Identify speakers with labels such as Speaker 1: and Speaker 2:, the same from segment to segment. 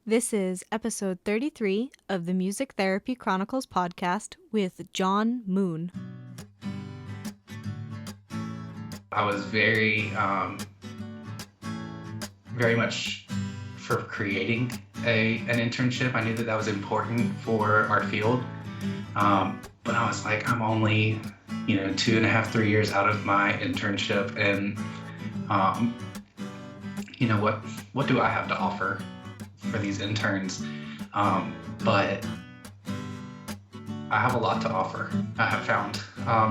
Speaker 1: This is episode 33 of the Music Therapy Chronicles podcast with John Moon.
Speaker 2: I was very much for creating an internship. I knew that was important for our field. But I was like, I'm only, 2.5, 3 years out of my internship. And, what do I have to offer for these interns? But I have a lot to offer, I have found.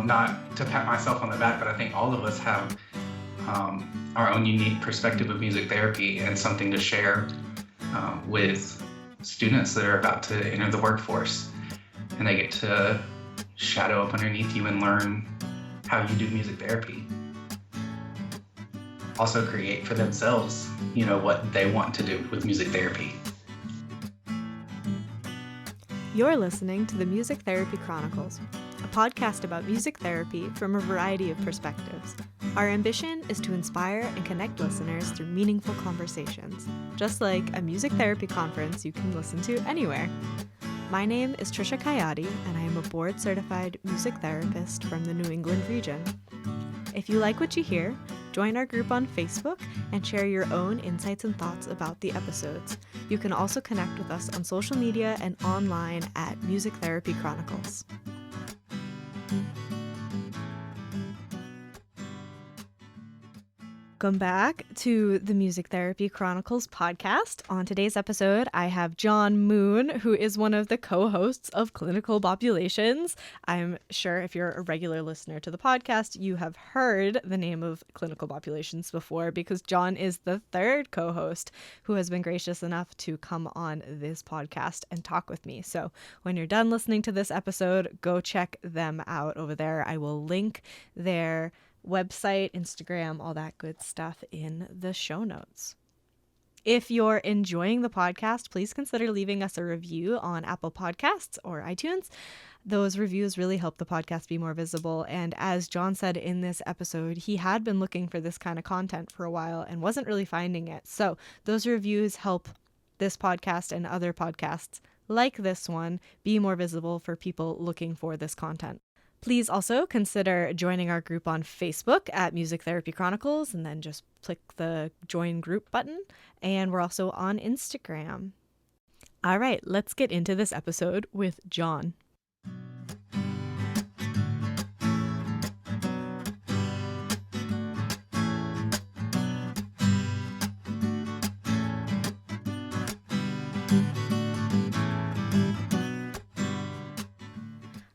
Speaker 2: Not to pat myself on the back, but I think all of us have our own unique perspective of music therapy and something to share with students that are about to enter the workforce. And they get to shadow up underneath you and learn how you do music therapy. Also create for themselves, what they want to do with music therapy.
Speaker 1: You're listening to the Music Therapy Chronicles, a podcast about music therapy from a variety of perspectives. Our ambition is to inspire and connect listeners through meaningful conversations, just like a music therapy conference you can listen to anywhere. My name is Tricia and I am a board-certified music therapist from the New England region. If you like what you hear, join our group on Facebook and share your own insights and thoughts about the episodes. You can also connect with us on social media and online at Music Therapy Chronicles. Welcome back to the Music Therapy Chronicles podcast. On today's episode, I have John Moon, who is one of the co-hosts of Clinical Populations. I'm sure if you're a regular listener to the podcast, you have heard the name of Clinical Populations before because John is the third co-host who has been gracious enough to come on this podcast and talk with me. So when you're done listening to this episode, go check them out over there. I will link their website, Instagram, all that good stuff in the show notes. If you're enjoying the podcast, please consider leaving us a review on Apple Podcasts or iTunes. Those reviews really help the podcast be more visible. And as John said in this episode, he had been looking for this kind of content for a while and wasn't really finding it. So those reviews help this podcast and other podcasts like this one be more visible for people looking for this content. Please also consider joining our group on Facebook at Music Therapy Chronicles and then just click the join group button. And we're also on Instagram. All right, let's get into this episode with John.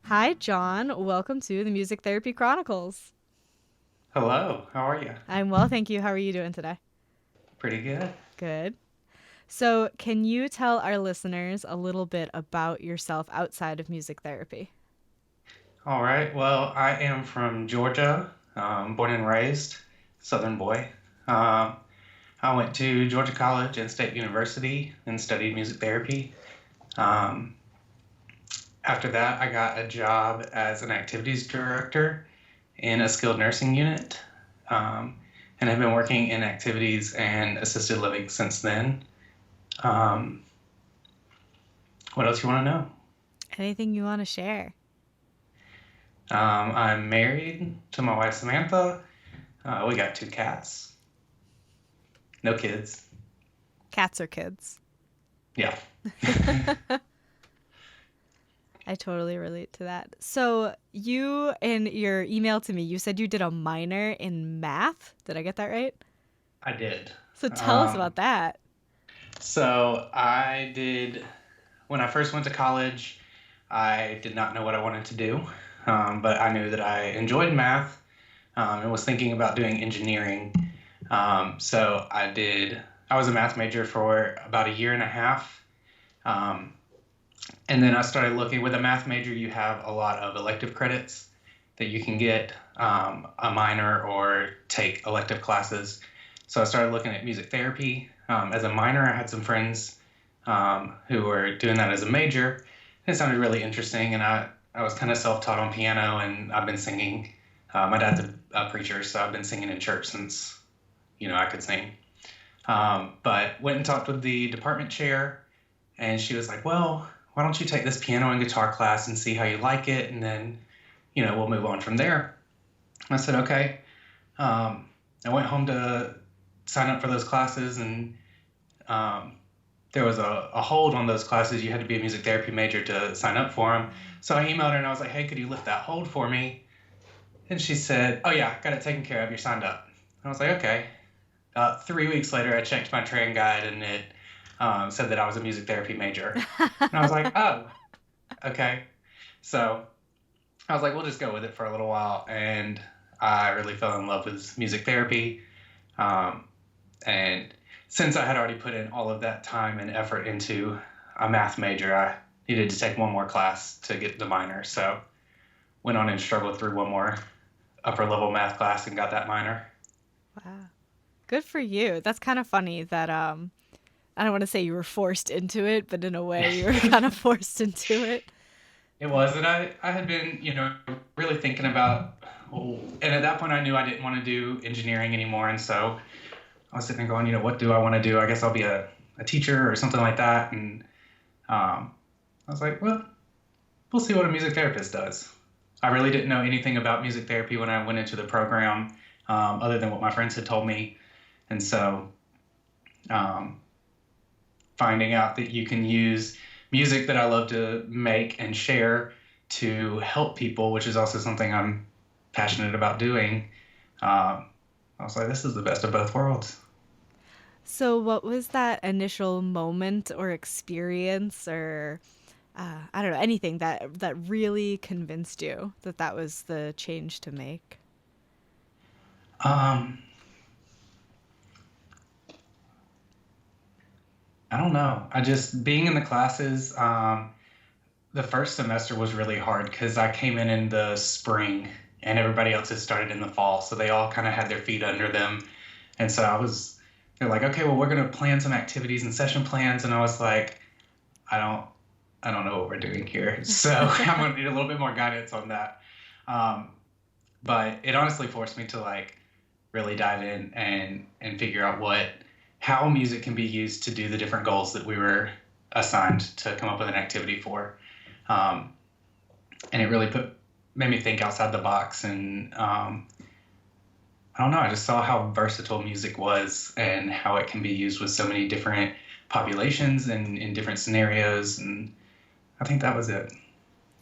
Speaker 1: Hi, John. Welcome to the Music Therapy Chronicles.
Speaker 2: Hello, how are you?
Speaker 1: I'm well, thank you. How are you doing today?
Speaker 2: Pretty good.
Speaker 1: Good. So can you tell our listeners a little bit about yourself outside of music therapy?
Speaker 2: All right, well, I am from Georgia, born and raised, Southern boy. I went to Georgia College and State University and studied music therapy. After that, I got a job as an activities director in a skilled nursing unit, and I've been working in activities and assisted living since then. What else you want to know?
Speaker 1: Anything you want to share?
Speaker 2: I'm married to my wife, Samantha. We got 2 cats. No kids.
Speaker 1: Cats are kids.
Speaker 2: Yeah.
Speaker 1: I totally relate to that. So you, in your email to me, you said you did a minor in math. Did I get that right?
Speaker 2: I did.
Speaker 1: So tell us about that.
Speaker 2: So when I first went to college, I did not know what I wanted to do, but I knew that I enjoyed math and was thinking about doing engineering. So I was a math major for about a year and a half. And then I started looking. With a math major, you have a lot of elective credits that you can get a minor or take elective classes. So I started looking at music therapy. As a minor, I had some friends who were doing that as a major. It sounded really interesting, and I was kind of self-taught on piano, and I've been singing. My dad's a preacher, so I've been singing in church since, I could sing. But went and talked with the department chair And she was like, well, why don't you take this piano and guitar class and see how you like it? And then, we'll move on from there. I said, okay. I went home to sign up for those classes, and there was a hold on those classes. You had to be a music therapy major to sign up for them. So I emailed her and I was like, hey, could you lift that hold for me? And she said, oh yeah, got it taken care of. You're signed up. And I was like, okay. 3 weeks later, I checked my train guide and it said that I was a music therapy major. And I was like, oh, okay. So I was like, we'll just go with it for a little while. And I really fell in love with music therapy. And since I had already put in all of that time and effort into a math major, I needed to take one more class to get the minor. So went on and struggled through one more upper level math class and got that minor.
Speaker 1: Wow. Good for you. That's kind of funny that I don't want to say you were forced into it, but in a way you were kind of forced into it.
Speaker 2: It was, and I had been, really thinking about, and at that point I knew I didn't want to do engineering anymore, and so I was sitting there going, what do I want to do? I guess I'll be a teacher or something like that, and I was like, well, we'll see what a music therapist does. I really didn't know anything about music therapy when I went into the program, other than what my friends had told me, and so finding out that you can use music that I love to make and share to help people, which is also something I'm passionate about doing. I was like, this is the best of both worlds.
Speaker 1: So what was that initial moment or experience or I don't know, anything that really convinced you that that was the change to make?
Speaker 2: I don't know. I just being in the classes, the first semester was really hard because I came in the spring and everybody else had started in the fall. So they all kind of had their feet under them. And so they're like, okay, well, we're going to plan some activities and session plans. And I was like, I don't know what we're doing here. So I'm going to need a little bit more guidance on that. But it honestly forced me to really dive in and figure out how music can be used to do the different goals that we were assigned to come up with an activity for. And it really made me think outside the box. And I don't know, I just saw how versatile music was and how it can be used with so many different populations and in different scenarios. And I think that was it.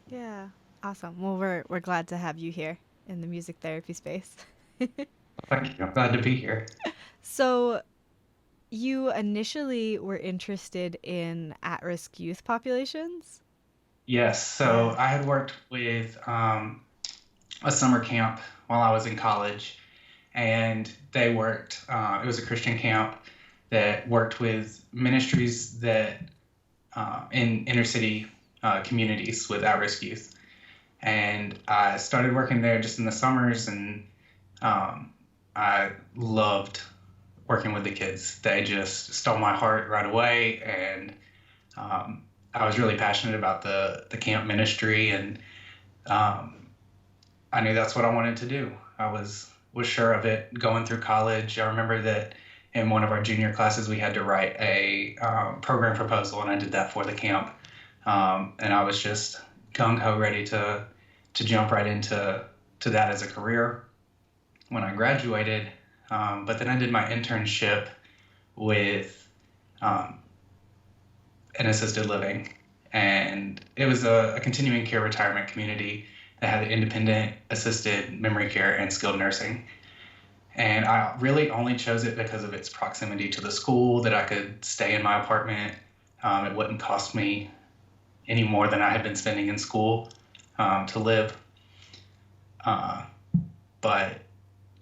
Speaker 1: Yeah. Awesome. Well, we're glad to have you here in the music therapy space.
Speaker 2: Thank you. I'm glad to be here.
Speaker 1: So you initially were interested in at-risk youth populations?
Speaker 2: Yes. So I had worked with a summer camp while I was in college, and they worked, it was a Christian camp that worked with ministries that in inner city communities with at-risk youth. And I started working there just in the summers, and I loved working with the kids. They just stole my heart right away, and I was really passionate about the camp ministry, and I knew that's what I wanted to do. I was sure of it going through college. I remember that in one of our junior classes we had to write a program proposal, and I did that for the camp. And I was just gung-ho ready to jump right into that as a career when I graduated. But then I did my internship with an assisted living, and it was a continuing care retirement community that had independent assisted memory care and skilled nursing. And I really only chose it because of its proximity to the school, that I could stay in my apartment. It wouldn't cost me any more than I had been spending in school to live. But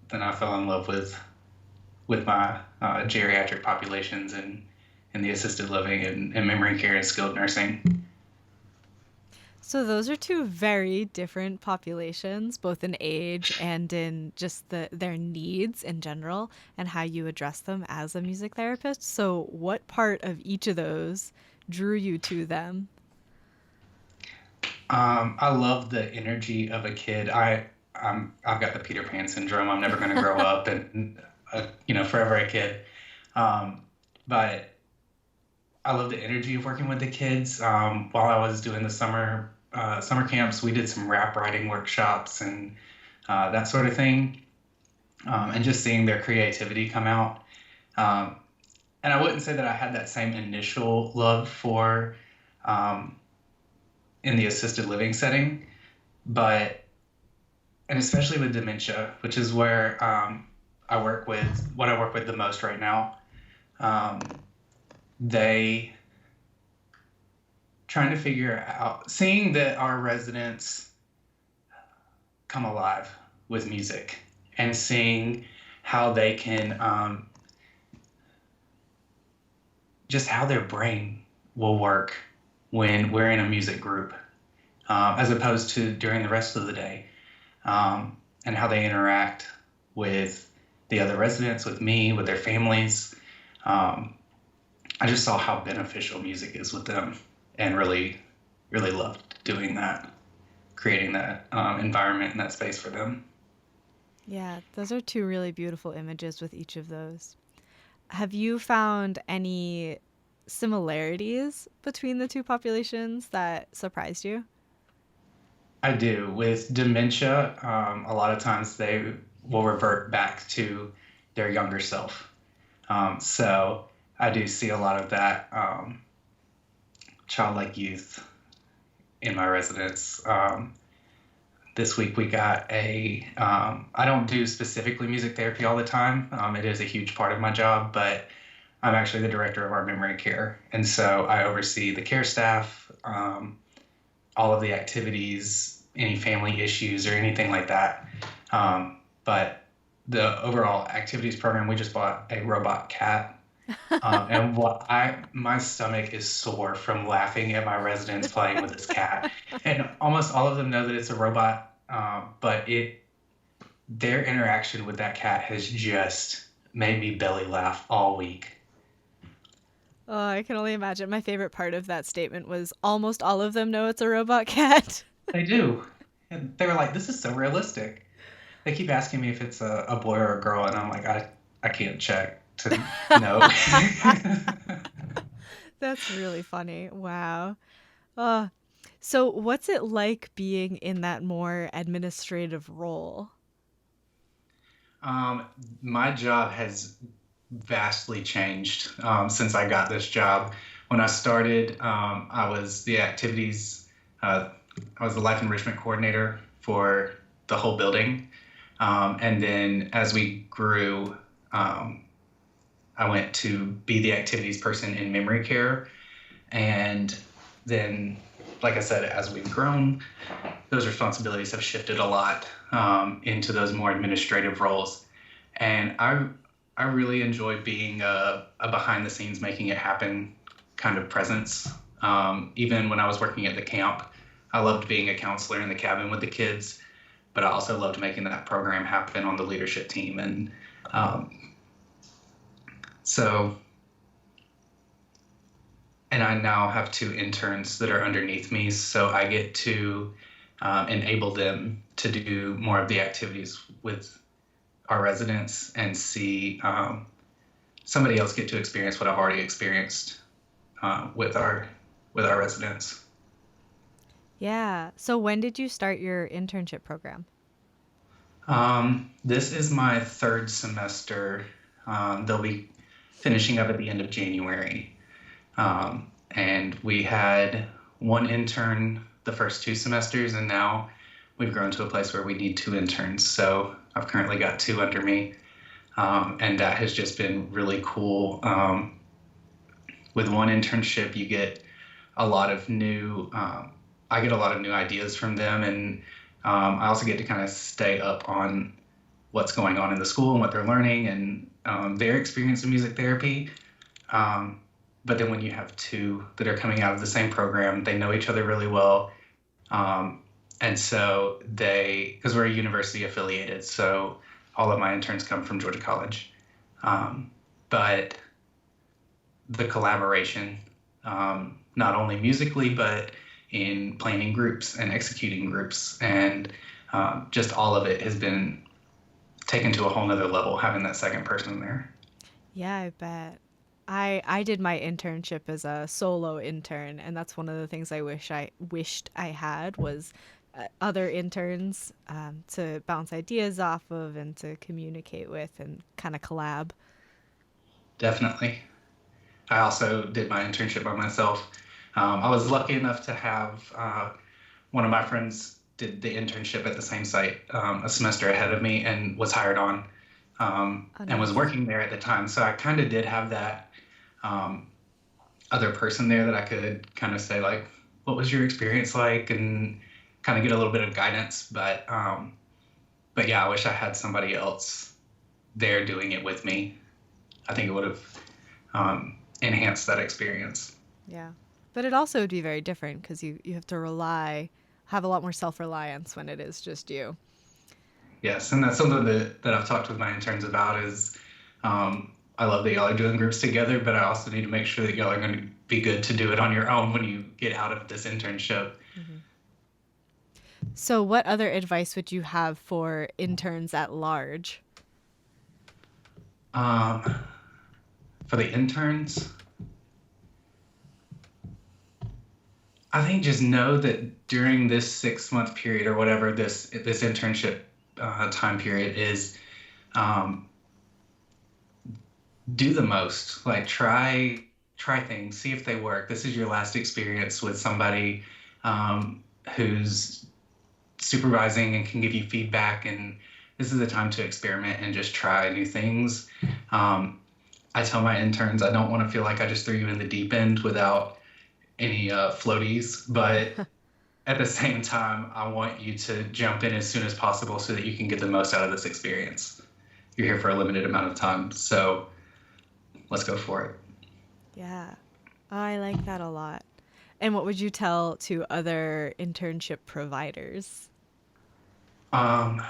Speaker 2: then I fell in love with my geriatric populations and the assisted living and memory care and skilled nursing.
Speaker 1: So those are two very different populations, both in age and in just their needs in general and how you address them as a music therapist. So what part of each of those drew you to them?
Speaker 2: I love the energy of a kid. I've got the Peter Pan syndrome. I'm never going to grow up and forever a kid. But I love the energy of working with the kids. While I was doing the summer camps, we did some rap writing workshops and that sort of thing, and just seeing their creativity come out. Um, and I wouldn't say that I had that same initial love for um, in the assisted living setting, but and especially with dementia, which is where I work with the most right now. Um, they trying to figure out, seeing that our residents come alive with music and seeing how they can just how their brain will work when we're in a music group, as opposed to during the rest of the day, and how they interact with the other residents, with me, with their families. Um, I just saw how beneficial music is with them, and really, really loved doing that, creating that environment and that space for them.
Speaker 1: Yeah, those are two really beautiful images with each of those. Have you found any similarities between the two populations that surprised you?
Speaker 2: I do. With dementia, a lot of times they will revert back to their younger self. So I do see a lot of that childlike youth in my residence. This week we got I don't do specifically music therapy all the time. It is a huge part of my job, but I'm actually the director of our memory care. And so I oversee the care staff, all of the activities, any family issues or anything like that. But the overall activities program, we just bought a robot cat. And my stomach is sore from laughing at my residents playing with this cat. And almost all of them know that it's a robot, but their interaction with that cat has just made me belly laugh all week.
Speaker 1: Oh, I can only imagine. My favorite part of that statement was almost all of them know it's a robot cat.
Speaker 2: They do. And they were like, this is so realistic. They keep asking me if it's a boy or a girl, and I'm like, I can't check to know.
Speaker 1: That's really funny. Wow. Uh, so what's it like being in that more administrative role?
Speaker 2: Um, my job has vastly changed since I got this job. When I started, uh, I was the life enrichment coordinator for the whole building. And then as we grew, um, I went to be the activities person in memory care. And then, like I said, as we've grown, those responsibilities have shifted a lot into those more administrative roles. And I really enjoy being a behind the scenes, making it happen kind of presence. Even when I was working at the camp, I loved being a counselor in the cabin with the kids, but I also loved making that program happen on the leadership team. And um, so, and I now have two interns that are underneath me, so I get to enable them to do more of the activities with our residents and see somebody else get to experience what I've already experienced with our residents.
Speaker 1: Yeah. So when did you start your internship program?
Speaker 2: This is my third semester. They'll be finishing up at the end of January. And we had one intern the first two semesters, and now we've grown to a place where we need two interns. So I've currently got two under me, and that has just been really cool. With one internship, you get a lot of new, I get a lot of new ideas from them, and I also get to kind of stay up on what's going on in the school and what they're learning and their experience in music therapy. But then when you have two that are coming out of the same program, they know each other really well. And so because we're a university affiliated, so all of my interns come from Georgia College. But the collaboration, not only musically, but in planning groups and executing groups, and just all of it has been taken to a whole nother level, having that second person there.
Speaker 1: Yeah, I bet. I did my internship as a solo intern, and that's one of the things I wished I had was other interns to bounce ideas off of and to communicate with and kind of collab.
Speaker 2: Definitely. I also did my internship by myself. I was lucky enough to have one of my friends did the internship at the same site a semester ahead of me and was hired on
Speaker 1: Oh,
Speaker 2: and was
Speaker 1: nice.
Speaker 2: working there at the time. So I kind of did have that um, other person there that I could kind of say like, what was your experience like, and kind of get a little bit of guidance. But yeah, I wish I had somebody else there doing it with me. I think it would have enhanced that experience.
Speaker 1: Yeah. But it also would be very different because you have to have a lot more self reliance when it is just you.
Speaker 2: Yes, and that's something that I've talked with my interns about is I love that y'all are doing groups together, but I also need to make sure that y'all are going to be good to do it on your own when you get out of this internship.
Speaker 1: Hmm. So, what other advice would you have for interns at large?
Speaker 2: Um, for the interns, I think just know that during this 6 month period or whatever this internship time period is, um, do the most. Like try things, see if they work. This is your last experience with somebody who's supervising and can give you feedback, and this is the time to experiment and just try new things. Um, I tell my interns I don't want to feel like I just threw you in the deep end without any floaties, but at the same time, I want you to jump in as soon as possible so that you can get the most out of this experience. You're here for a limited amount of time, so let's go for it.
Speaker 1: Yeah. I like that a lot. And what would you tell to other internship providers?
Speaker 2: Um,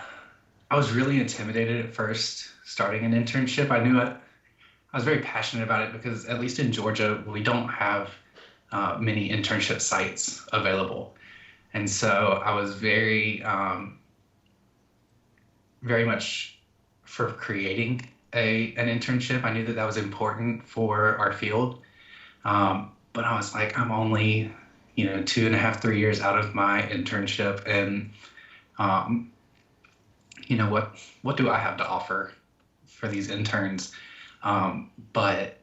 Speaker 2: I was really intimidated at first starting an internship. I was very passionate about it because at least in Georgia, we don't have many internship sites available. And so I was very much for creating an internship. I knew that that was important for our field. But I was like, I'm only, 2.5, 3 years out of my internship. And, um, what do I have to offer for these interns? But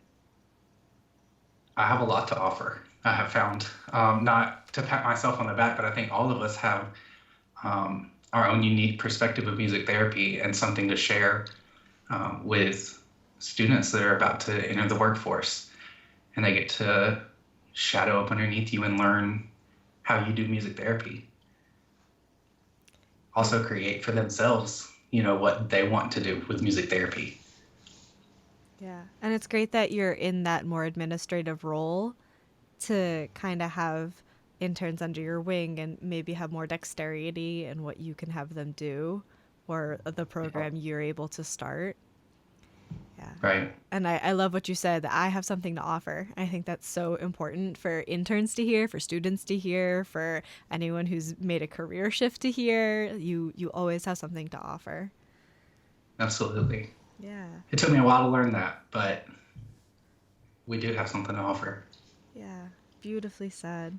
Speaker 2: I have a lot to offer. I have found, not to pat myself on the back, but I think all of us have our own unique perspective of music therapy and something to share with students that are about to enter the workforce. And they get to shadow up underneath you and learn how you do music therapy.
Speaker 1: Yeah.
Speaker 2: Also create for themselves, what they want to do with music therapy.
Speaker 1: Yeah. And it's great that you're in that more administrative role to kind of have interns under your wing and maybe have more dexterity in what you can have them do or the program you're able to start. Yeah.
Speaker 2: Right.
Speaker 1: And I love what you said that I have something to offer. I think that's so important for interns to hear, for students to hear, for anyone who's made a career shift to hear. You always have something to offer.
Speaker 2: Absolutely.
Speaker 1: Yeah.
Speaker 2: It took me a while to learn that, but we do have something to offer.
Speaker 1: Yeah. Beautifully said.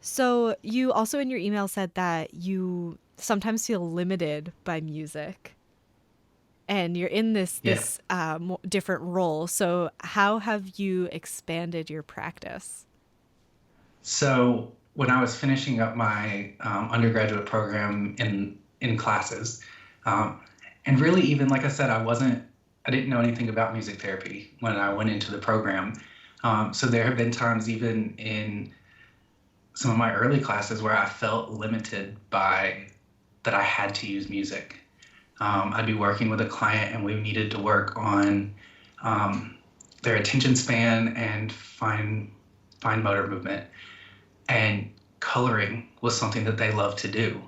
Speaker 1: So you also in your email said that you sometimes feel limited by music and you're in this
Speaker 2: Yeah.
Speaker 1: different role. So how have you expanded your practice?
Speaker 2: So when I was finishing up my undergraduate program in classes, um, and really even like I said, I didn't know anything about music therapy when I went into the program. So there have been times even in some of my early classes where I felt limited by that I had to use music. I'd be working with a client and we needed to work on their attention span and fine motor movement. And coloring was something that they love to do.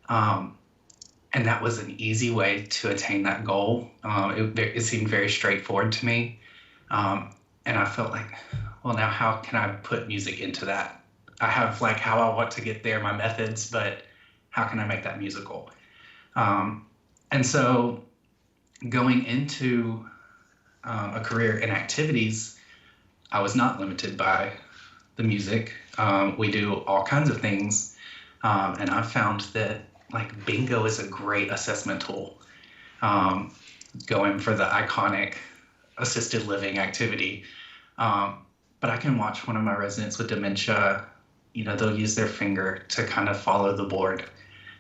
Speaker 2: Um, and that was an easy way to attain that goal. It seemed very straightforward to me. And I felt like, well, now how can I put music into that? I have like how I want to get there, my methods, but how can I make that musical? And so going into a career in activities, I was not limited by the music. We do all kinds of things, and I found that like bingo is a great assessment tool. Um, Going for the iconic assisted living activity. Um, but I can watch one of my residents with dementia, they'll use their finger to kind of follow the board.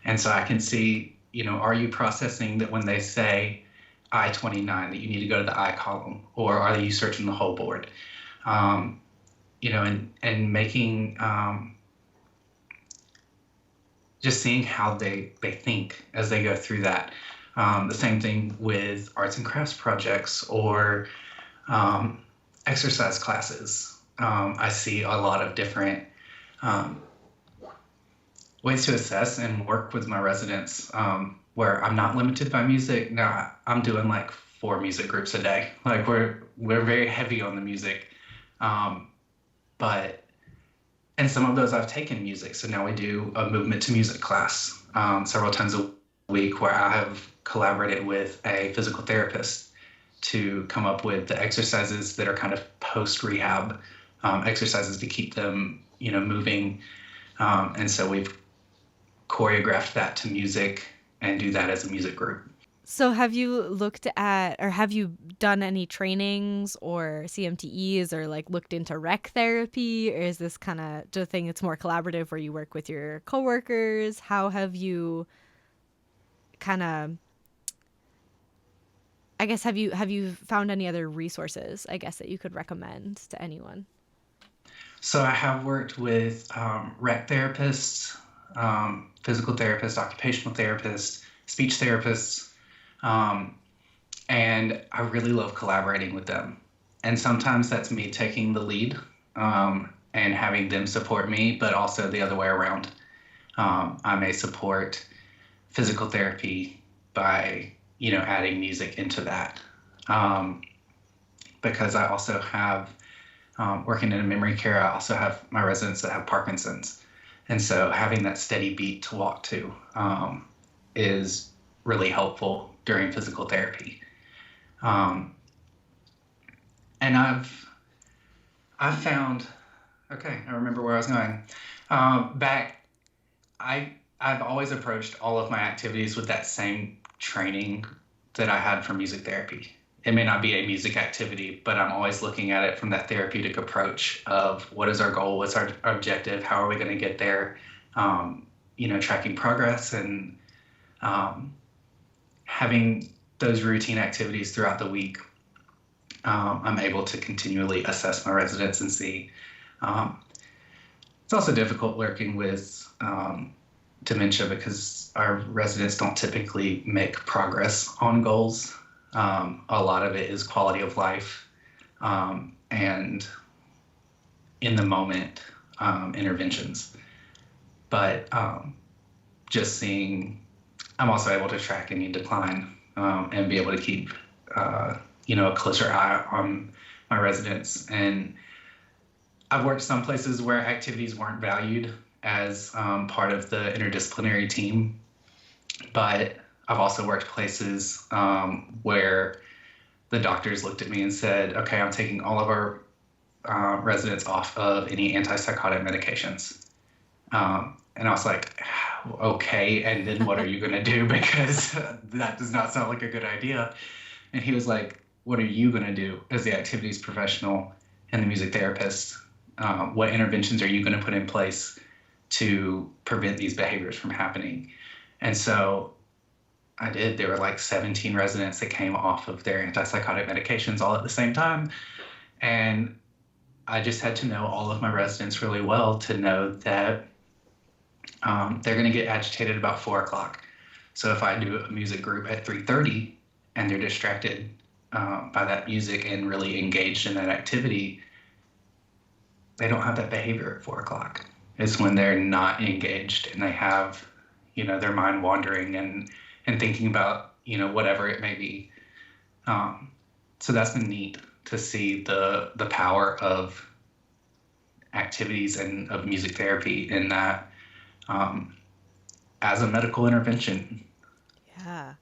Speaker 2: And so I can see, are you processing that when they say I-29 that you need to go to the I column, or are you searching the whole board? And making, just seeing how they think as they go through that. The same thing with arts and crafts projects or exercise classes. I see a lot of different ways to assess and work with my residents where I'm not limited by music. Now I'm doing like 4 music groups a day. Like we're very heavy on the music, but and some of those I've taken music. So now we do a movement to music class several times a week where I have collaborated with a physical therapist to come up with the exercises that are kind of post-rehab exercises to keep them, moving. And so we've choreographed that to music and do that as a music group.
Speaker 1: So have you looked at, or have you done any trainings or CMTEs or like looked into rec therapy? Or is this kind of the thing that's more collaborative where you work with your coworkers? How have you kind of, I guess, have you found any other resources, I guess, that you could recommend to anyone?
Speaker 2: So I have worked with rec therapists, physical therapists, occupational therapists, speech therapists, and I really love collaborating with them. And sometimes that's me taking the lead and having them support me, but also the other way around. I may support physical therapy by, adding music into that. Because I also have, working in a memory care, I also have my residents that have Parkinson's. And so having that steady beat to walk to is really helpful during physical therapy. And I've found, okay, I remember where I was going. I've always approached all of my activities with that same training that I had for music therapy. It may not be a music activity, but I'm always looking at it from that therapeutic approach of what is our goal, what's our objective, how are we going to get there, tracking progress and having those routine activities throughout the week. I'm able to continually assess my residents and see. It's also difficult working with dementia because our residents don't typically make progress on goals. A lot of it is quality of life and in the moment interventions. But just seeing, I'm also able to track any decline and be able to keep, a closer eye on my residents. And I've worked some places where activities weren't valued as part of the interdisciplinary team, but I've also worked places where the doctors looked at me and said, okay, I'm taking all of our residents off of any antipsychotic medications. And I was like, okay, and then what are you going to do? Because that does not sound like a good idea. And he was like, what are you going to do as the activities professional and the music therapist? What interventions are you going to put in place to prevent these behaviors from happening? And so I did. There were like 17 residents that came off of their antipsychotic medications all at the same time. And I just had to know all of my residents really well to know that they're going to get agitated about 4 o'clock. So if I do a music group at 3:30 and they're distracted by that music and really engaged in that activity, they don't have that behavior at 4 o'clock. It's when they're not engaged and they have, their mind wandering and thinking about, whatever it may be. So that's been neat to see the power of activities and of music therapy in that as a medical intervention.
Speaker 1: Yeah.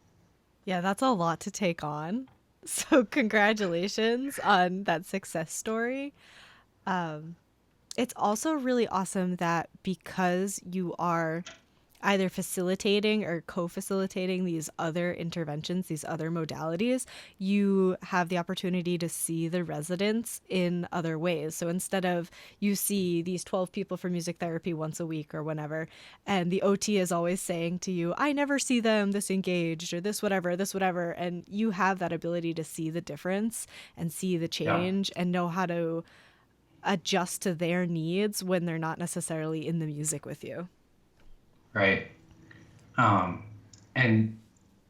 Speaker 1: Yeah, that's a lot to take on. So congratulations on that success story. Um, it's also really awesome that because you are either facilitating or co-facilitating these other interventions, these other modalities, you have the opportunity to see the residents in other ways. So instead of you see these 12 people for music therapy once a week or whenever, and the OT is always saying to you, I never see them this engaged or this whatever, and you have that ability to see the difference and see the
Speaker 2: Yeah,
Speaker 1: change and know how to adjust to their needs when they're not necessarily in the music with you.
Speaker 2: right. Um, and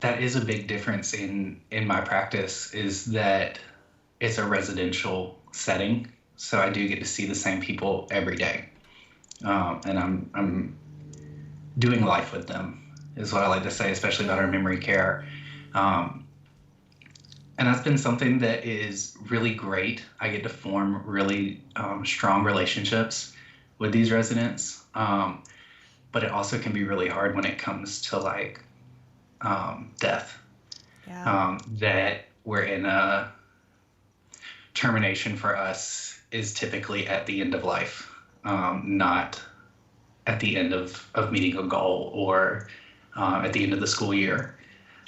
Speaker 2: that is a big difference in my practice is that it's a residential setting, so I do get to see the same people every day, and I'm doing life with them is what I like to say, especially about our memory care. Um, and that's been something that is really great. I get to form really strong relationships with these residents, but it also can be really hard when it comes to like death.
Speaker 1: Yeah.
Speaker 2: That we're in a termination for us is typically at the end of life, not at the end of meeting a goal or at the end of the school year.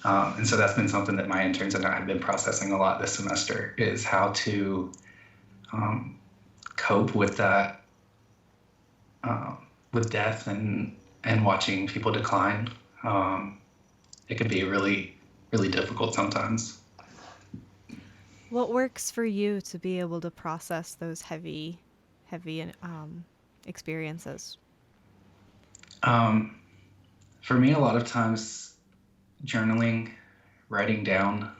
Speaker 2: And so that's been something that my interns and I have been processing a lot this semester is how to cope with that, with death and watching people decline. It can be really, really difficult sometimes.
Speaker 1: What works for you to be able to process those heavy experiences?
Speaker 2: Um, for me, a lot of times journaling, writing down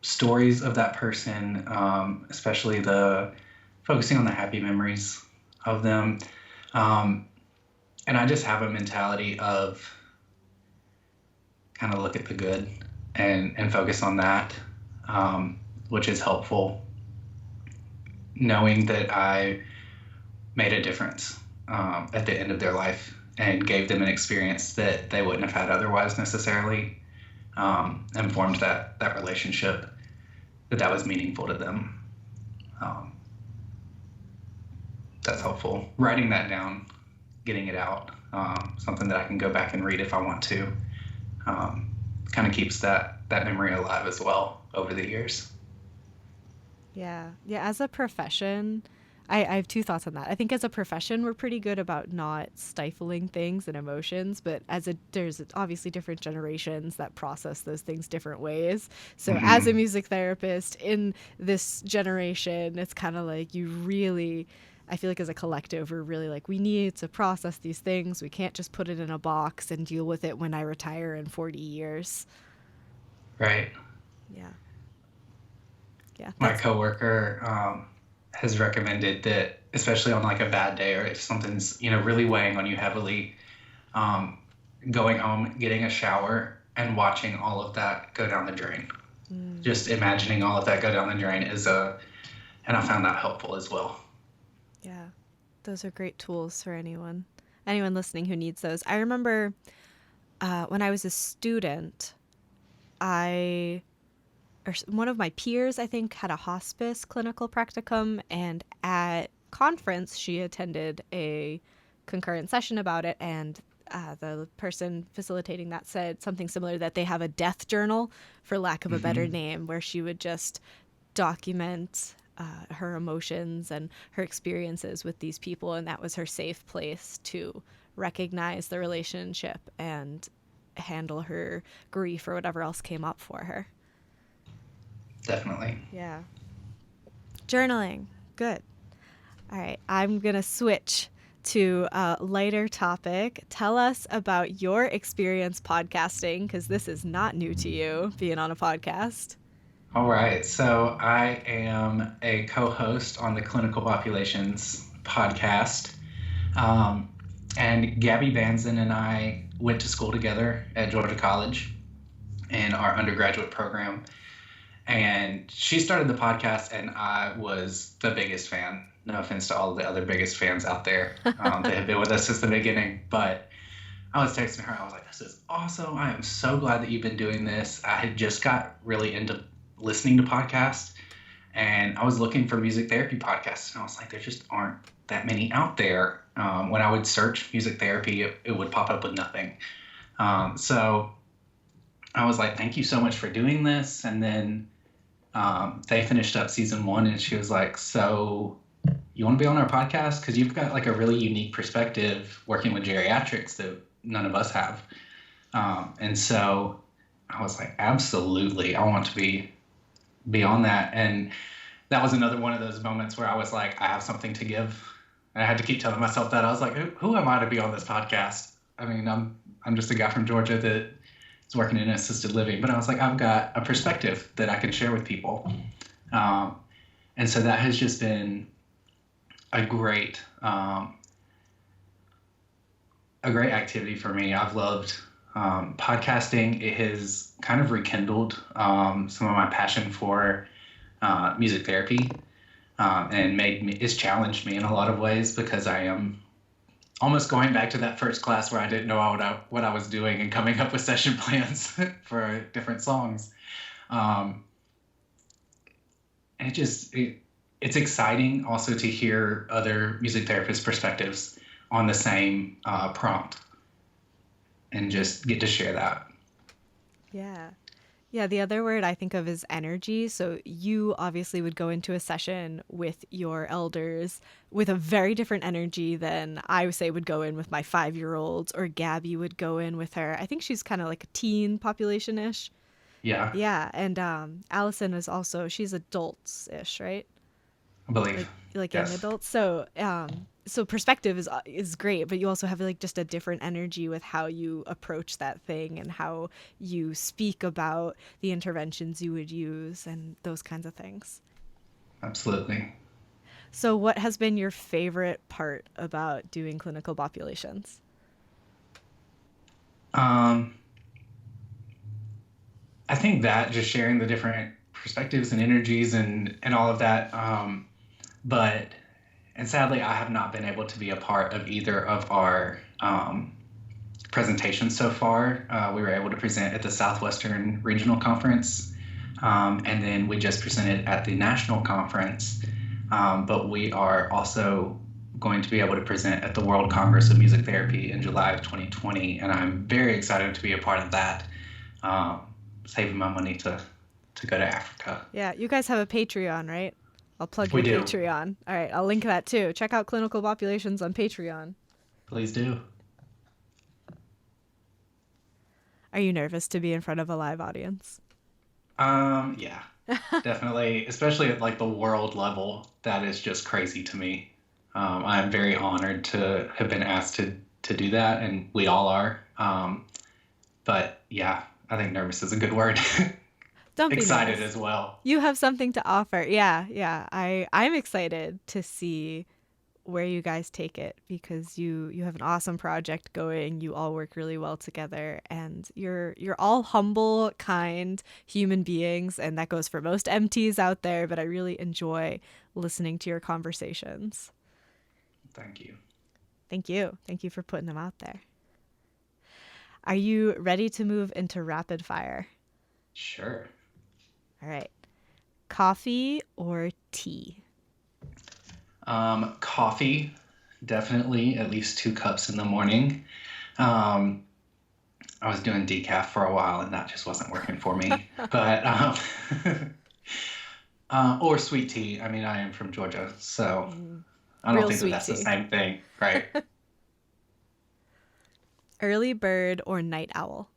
Speaker 2: stories of that person, especially the focusing on the happy memories of them. Um, and I just have a mentality of kind of look at the good and focus on that, which is helpful. Knowing that I made a difference at the end of their life and gave them an experience that they wouldn't have had otherwise necessarily, and formed that relationship that was meaningful to them. Um, that's helpful. Writing that down, getting it out, something that I can go back and read if I want to, kind of keeps that memory alive as well over the years.
Speaker 1: Yeah. Yeah. As a profession, I have two thoughts on that. I think as a profession, we're pretty good about not stifling things and emotions, but there's obviously different generations that process those things different ways. So as a
Speaker 2: Mm-hmm.
Speaker 1: music therapist in this generation, it's kind of like I feel like as a collective, we're really like, we need to process these things. We can't just put it in a box and deal with it when I retire in 40 years.
Speaker 2: Right.
Speaker 1: Yeah. Yeah.
Speaker 2: My
Speaker 1: That's,
Speaker 2: coworker has recommended that, especially on like a bad day or if something's really weighing on you heavily, um, going home, getting a shower, and watching all of that go down the drain.
Speaker 1: mm,
Speaker 2: Just imagining all of that go down the drain and I found that helpful as well.
Speaker 1: yeah. Those are great tools for anyone listening who needs those. I remember when I was a student, I or one of my peers, I think, had a hospice clinical practicum, and at conference, she attended a concurrent session about it, and the person facilitating that said something similar that they have a death journal, for lack of a better
Speaker 2: Mm-hmm.
Speaker 1: name, where she would just document her emotions and her experiences with these people, and that was her safe place to recognize the relationship and handle her grief or whatever else came up for her.
Speaker 2: Definitely.
Speaker 1: Yeah. Journaling. Good. All right. I'm going to switch to a lighter topic. Tell us about your experience podcasting, because this is not new to you, being on a podcast.
Speaker 2: All right. So I am a co-host on the Clinical Populations podcast. Um, and Gabby Banzan and I went to school together at Georgia College in our undergraduate program. And she started the podcast, and I was the biggest fan. No offense to all of the other biggest fans out there that have been with us since the beginning. But I was texting her. I was like, this is awesome. I am so glad that you've been doing this. I had just got really into listening to podcasts, and I was looking for music therapy podcasts, and I was like, there just aren't that many out there. When I would search music therapy, it would pop up with nothing. So I was like, thank you so much for doing this. And then they finished up season 1, and she was like, so you want to be on our podcast? Because you've got like a really unique perspective working with geriatrics that none of us have. And so I was like, absolutely, I want to be on that. And that was another one of those moments where I was like, I have something to give. And I had to keep telling myself that. I was like, who am I to be on this podcast? I mean, I'm just a guy from Georgia that is working in assisted living, but I was like, I've got a perspective that I can share with people. And so that has just been a great activity for me. I've loved podcasting. It has kind of rekindled some of my passion for music therapy, and it's challenged me in a lot of ways, because I am almost going back to that first class where I didn't know what I was doing and coming up with session plans for different songs. And it's exciting also to hear other music therapists' perspectives on the same prompt, and just get to share that.
Speaker 1: Yeah. Yeah, the other word I think of is energy. So you obviously would go into a session with your elders with a very different energy than I would say would go in with my 5-year-olds, or Gabby would go in with her. I think she's kind of like a teen population-ish.
Speaker 2: Yeah,
Speaker 1: Yeah, and Allison is also, she's adults-ish, right?
Speaker 2: I believe.
Speaker 1: Like young
Speaker 2: Yes.
Speaker 1: adults. So perspective is great, but you also have like just a different energy with how you approach that thing and how you speak about the interventions you would use and those kinds of things.
Speaker 2: Absolutely.
Speaker 1: So what has been your favorite part about doing clinical populations?
Speaker 2: I think that just sharing the different perspectives and energies and all of that. And sadly, I have not been able to be a part of either of our presentations so far. We were able to present at the Southwestern Regional Conference, and then we just presented at the National Conference. But we are also going to be able to present at the World Congress of Music Therapy in July of 2020, and I'm very excited to be a part of that, saving my money to go to Africa.
Speaker 1: Yeah, you guys have a Patreon, right? I'll plug
Speaker 2: We
Speaker 1: your
Speaker 2: do.
Speaker 1: Patreon. All right, I'll link that too. Check out Clinical Populations on Patreon.
Speaker 2: Please do.
Speaker 1: Are you nervous to be in front of a live audience?
Speaker 2: Yeah, definitely, especially at like the world level. That is just crazy to me. I'm very honored to have been asked to do that, and we all are. But yeah, I think nervous is a good word.
Speaker 1: Don't be
Speaker 2: Excited
Speaker 1: nervous.
Speaker 2: as well.
Speaker 1: You have something to offer. Yeah. I'm excited to see where you guys take it, because you have an awesome project going. You all work really well together, and you're all humble, kind human beings, and that goes for most MTs out there, but I really enjoy listening to your conversations.
Speaker 2: Thank you.
Speaker 1: Thank you. Thank you for putting them out there. Are you ready to move into rapid fire?
Speaker 2: Sure.
Speaker 1: All right. Coffee or tea?
Speaker 2: Coffee, definitely at least 2 cups in the morning. I was doing decaf for a while, and that just wasn't working for me. But or sweet tea. I mean, I am from Georgia, so I don't
Speaker 1: Real
Speaker 2: think
Speaker 1: sweet
Speaker 2: that's
Speaker 1: tea.
Speaker 2: the same thing, right?
Speaker 1: Early bird or night owl?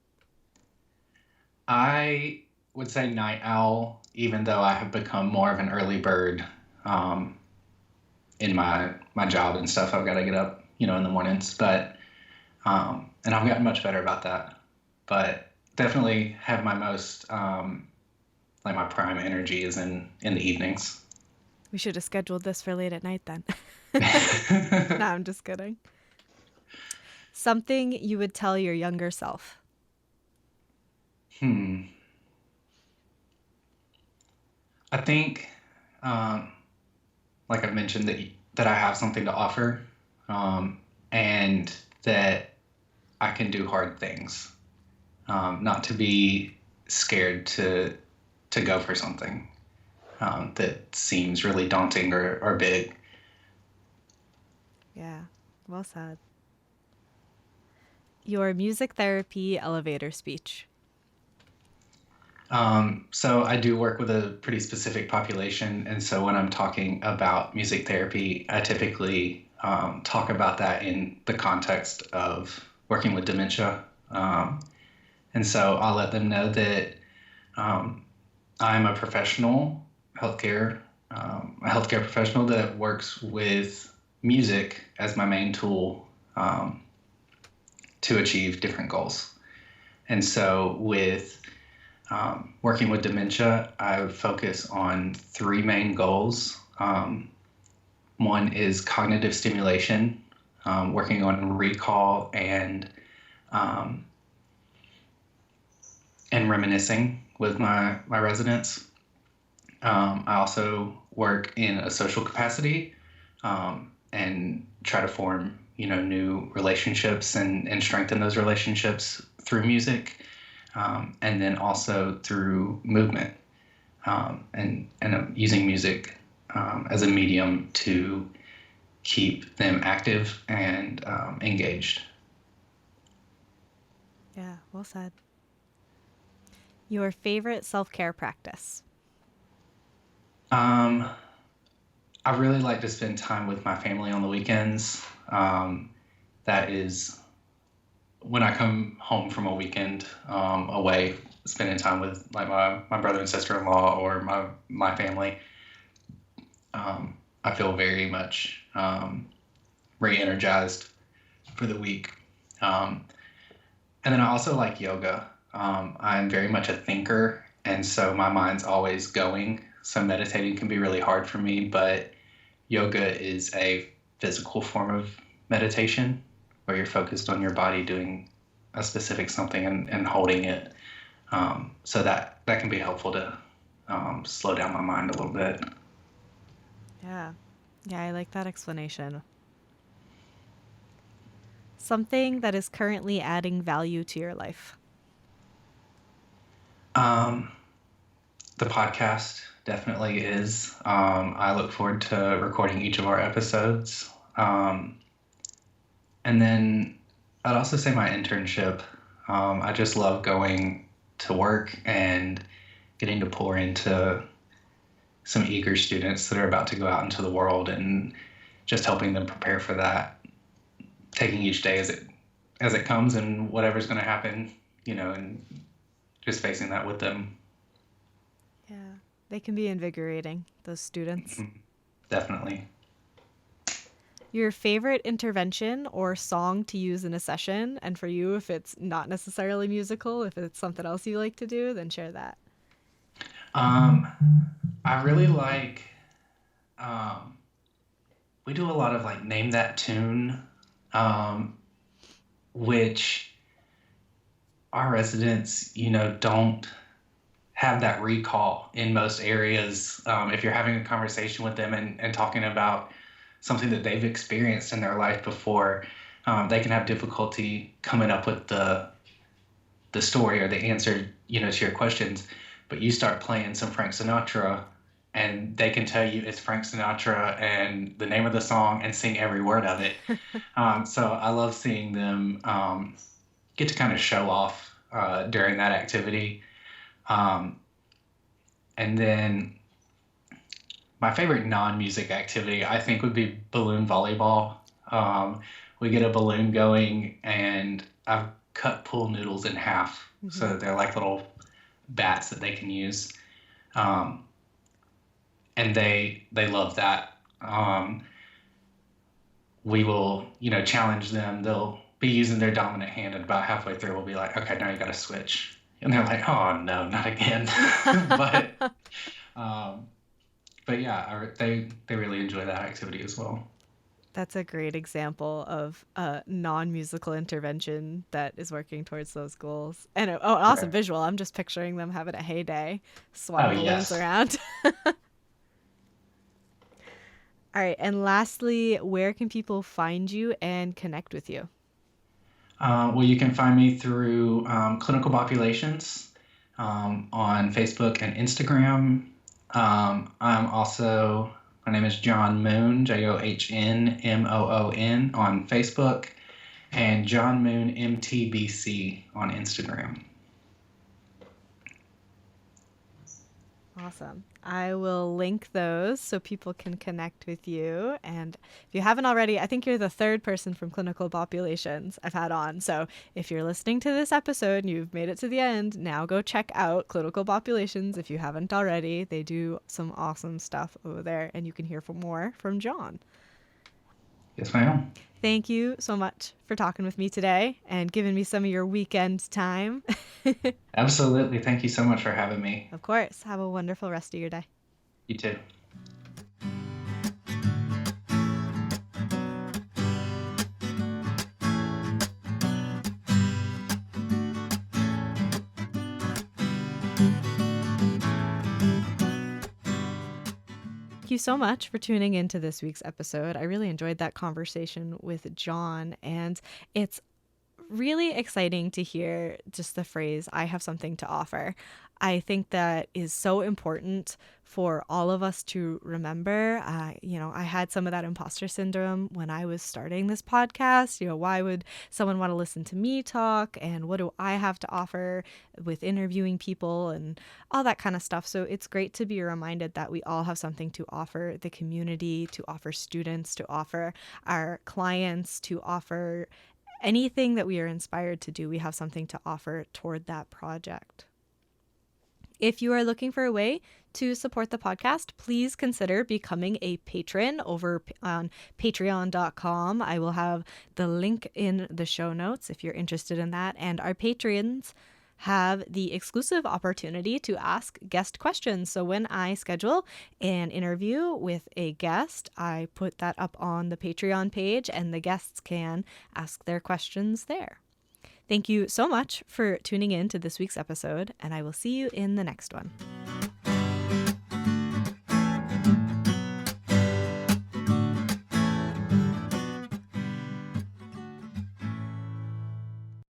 Speaker 2: I would say night owl, even though I have become more of an early bird in my job and stuff. I've got to get up, in the mornings, but and I've gotten much better about that. But definitely have my most like my prime energy is in the evenings.
Speaker 1: We should have scheduled this for late at night then. No, I'm just kidding. Something you would tell your younger self?
Speaker 2: I think, like I've mentioned, that I have something to offer, and that I can do hard things. Not to be scared to to go for something that seems really daunting or big.
Speaker 1: Yeah, well said. Your music therapy elevator speech.
Speaker 2: So I do work with a pretty specific population, and so when I'm talking about music therapy, I typically talk about that in the context of working with dementia. And so I'll let them know that I'm a professional a healthcare professional that works with music as my main tool to achieve different goals. And so with working with dementia, I focus on three main goals. One is cognitive stimulation, working on recall and reminiscing with my residents. I also work in a social capacity and try to form new relationships and strengthen those relationships through music, and then also through movement, and using music as a medium to keep them active and engaged.
Speaker 1: Yeah, well said. Your favorite self-care practice.
Speaker 2: I really like to spend time with my family on the weekends. That is when I come home from a weekend away, spending time with like my brother and sister-in-law or my family. I feel very much re-energized for the week. And then I also like yoga. I'm very much a thinker, and so my mind's always going. So meditating can be really hard for me, but yoga is a physical form of meditation where you're focused on your body doing a specific something and holding it. So that can be helpful to slow down my mind a little bit.
Speaker 1: Yeah. Yeah, I like that explanation. Something that is currently adding value to your life.
Speaker 2: The podcast definitely is. I look forward to recording each of our episodes. And then I'd also say my internship. I just love going to work and getting to pour into some eager students that are about to go out into the world and just helping them prepare for that, taking each day as it comes and whatever's going to happen, and just facing that with them.
Speaker 1: Yeah, they can be invigorating, those students.
Speaker 2: Definitely.
Speaker 1: Your favorite intervention or song to use in a session, and for you, if it's not necessarily musical, if it's something else you like to do, then share that.
Speaker 2: I really like, we do a lot of like name that tune, which our residents, don't have that recall in most areas. If you're having a conversation with them and talking about something that they've experienced in their life before, they can have difficulty coming up with the story or the answer, to your questions. But you start playing some Frank Sinatra, and they can tell you it's Frank Sinatra and the name of the song and sing every word of it. So I love seeing them get to kind of show off during that activity. And then my favorite non-music activity, I think, would be balloon volleyball. We get a balloon going, and I've cut pool noodles in half. Mm-hmm. So they're like little bats that they can use. And they love that. We will, challenge them. They'll be using their dominant hand, and about halfway through, we'll be like, okay, now you got to switch. And they're like, oh, no, not again. But yeah, they really enjoy that activity as well.
Speaker 1: That's a great example of a non-musical intervention that is working towards those goals. And an awesome visual. I'm just picturing them having a heyday, swatting balloons around. All right. And lastly, where can people find you and connect with you?
Speaker 2: Well, you can find me through Clinical Populations. on Facebook and Instagram. My name is John Moon, JohnMoon on Facebook, and John Moon MTBC on Instagram.
Speaker 1: Awesome. I will link those so people can connect with you. And if you haven't already, I think you're the third person from Clinical Populations I've had on. So if you're listening to this episode and you've made it to the end, now go check out Clinical Populations if you haven't already. They do some awesome stuff over there, and you can hear more from John.
Speaker 2: Yes, ma'am.
Speaker 1: Thank you so much for talking with me today and giving me some of your weekend time.
Speaker 2: Absolutely. Thank you so much for having me.
Speaker 1: Of course. Have a wonderful rest of your day.
Speaker 2: You too.
Speaker 1: Thank you so much for tuning into this week's episode. I really enjoyed that conversation with John, and it's really exciting to hear just the phrase, I have something to offer. I think that is so important for all of us to remember. I had some of that imposter syndrome when I was starting this podcast. Why would someone want to listen to me talk? And what do I have to offer with interviewing people and all that kind of stuff? So it's great to be reminded that we all have something to offer the community, to offer students, to offer our clients, to offer anything that we are inspired to do. We have something to offer toward that project. If you are looking for a way to support the podcast, please consider becoming a patron over on patreon.com. I will have the link in the show notes if you're interested in that. And our patrons have the exclusive opportunity to ask guest questions. So when I schedule an interview with a guest, I put that up on the Patreon page and the guests can ask their questions there. Thank you so much for tuning in to this week's episode, and I will see you in the next one.